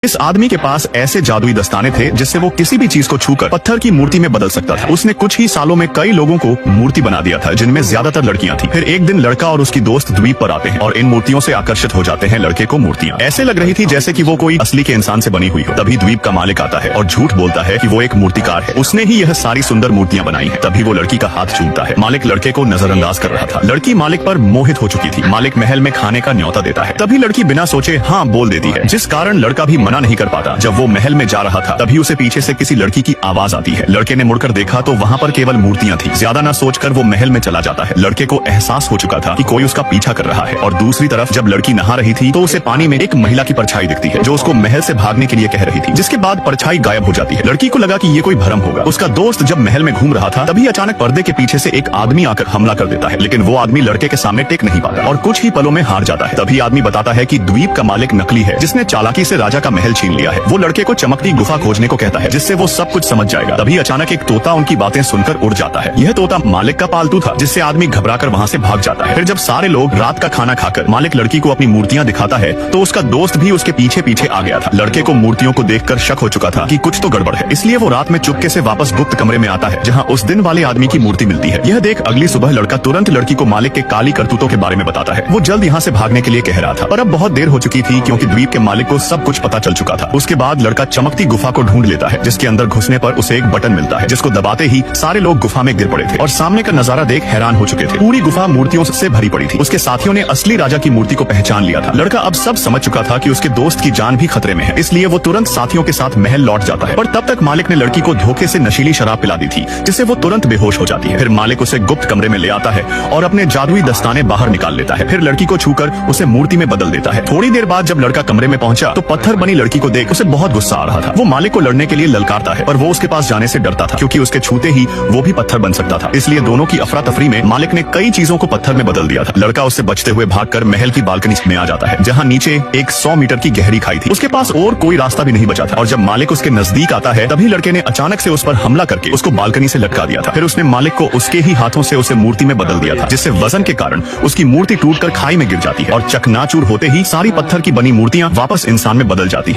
इस आदमी के पास ऐसे जादुई दस्ताने थे जिससे वो किसी भी चीज को छूकर पत्थर की मूर्ति में बदल सकता था। उसने कुछ ही सालों में कई लोगों को मूर्ति बना दिया था, जिनमें ज्यादातर लड़कियां थी। फिर एक दिन लड़का और उसकी दोस्त द्वीप पर आते हैं और इन मूर्तियों से आकर्षित हो जाते हैं। लड़के को मूर्तियां ऐसे लग रही थी जैसे कि वो कोई असली के इंसान से बनी हुई हो। तभी द्वीप का मालिक आता है और झूठ बोलता है कि वो एक मूर्तिकार है, उसने ही यह सारी सुंदर मूर्तियां बनाई है। तभी वो लड़की का हाथ चूमता है। मालिक लड़के को नजरअंदाज कर रहा था। लड़की मालिक पर मोहित हो चुकी थी। मालिक महल में खाने का न्योता देता है। तभी लड़की बिना सोचे हाँ बोल देती है, जिस कारण लड़का भी मना नहीं कर पाता। जब वो महल में जा रहा था तभी उसे पीछे से किसी लड़की की आवाज आती है। लड़के ने मुड़कर देखा तो वहाँ पर केवल मूर्तियां थी। ज्यादा न सोचकर वो महल में चला जाता है। लड़के को एहसास हो चुका था कि कोई उसका पीछा कर रहा है। और दूसरी तरफ जब लड़की नहा रही थी तो उसे पानी में एक महिला की परछाई दिखती है जो उसको महल से भागने के लिए कह रही थी, जिसके बाद परछाई गायब हो जाती है। लड़की को लगा कि ये कोई भ्रम होगा। उसका दोस्त जब महल में घूम रहा था तभी अचानक पर्दे के पीछे से एक आदमी आकर हमला कर देता है, लेकिन वो आदमी लड़के के सामने टेक नहीं पाता और कुछ ही पलों में हार जाता है। तभी आदमी बताता है कि द्वीप का मालिक नकली है, जिसने चालाकी से राजा का महल छीन लिया है। वो लड़के को चमकती गुफा खोजने को कहता है, जिससे वो सब कुछ समझ जाएगा। तभी अचानक एक तोता उनकी बातें सुनकर उड़ जाता है। यह तोता मालिक का पालतू था, जिससे आदमी घबराकर वहाँ से भाग जाता है। फिर जब सारे लोग रात का खाना खाकर मालिक लड़की को अपनी मूर्तियां दिखाता है तो उसका दोस्त भी उसके पीछे पीछे आ गया था। लड़के को मूर्तियों को देखकर शक हो चुका था कि कुछ तो गड़बड़ है, इसलिए वो रात में चुपके से वापस गुप्त कमरे में आता है जहाँ उस दिन वाले आदमी की मूर्ति मिलती है। यह देख अगली सुबह लड़का तुरंत लड़की को मालिक के काली करतूतों के बारे में बताता है। वो जल्द यहाँ से भागने के लिए कह रहा था, पर अब बहुत देर हो चुकी थी क्योंकि द्वीप के मालिक को सब कुछ पता चल चुका था। उसके बाद लड़का चमकती गुफा को ढूंढ लेता है, जिसके अंदर घुसने पर उसे एक बटन मिलता है, जिसको दबाते ही सारे लोग गुफा में गिर पड़े थे और सामने का नजारा देख हैरान हो चुके थे। पूरी गुफा मूर्तियों से भरी पड़ी थी। उसके साथियों ने असली राजा की मूर्ति को पहचान लिया था। लड़का अब सब समझ चुका था कि उसके दोस्त की जान भी खतरे में है, इसलिए वो तुरंत साथियों के साथ महल लौट जाता है। पर तब तक मालिक ने लड़की को धोखे से नशीली शराब पिला दी थी, जिससे वो तुरंत बेहोश हो जाती है। फिर मालिक उसे गुप्त कमरे में ले आता है और अपने जादुई दस्ताने बाहर निकाल लेता है। फिर लड़की को छूकर उसे मूर्ति में बदल देता है। थोड़ी देर बाद जब लड़का कमरे में पहुंचा तो पत्थर बनी लड़की को देख उसे बहुत गुस्सा आ रहा था। वो मालिक को लड़ने के लिए ललकारता है, पर वो उसके पास जाने से डरता था क्योंकि उसके छूते ही वो भी पत्थर बन सकता था। इसलिए दोनों की अफरा तफरी में मालिक ने कई चीजों को पत्थर में बदल दिया था। लड़का उससे बचते हुए भागकर महल की बालकनी में आ जाता है, जहाँ नीचे एक 100 मीटर की गहरी खाई थी। उसके पास और कोई रास्ता भी नहीं बचा था और जब मालिक उसके नजदीक आता है तभी लड़के ने अचानक से उस पर हमला करके उसको बालकनी से लटका दिया था। फिर उसने मालिक को उसके ही हाथों से उसे मूर्ति में बदल दिया था, जिससे वजन के कारण उसकी मूर्ति टूटकर खाई में गिर जाती है और चकनाचूर होते ही सारी पत्थर की बनी मूर्तियां वापस इंसान में बदल जाती है।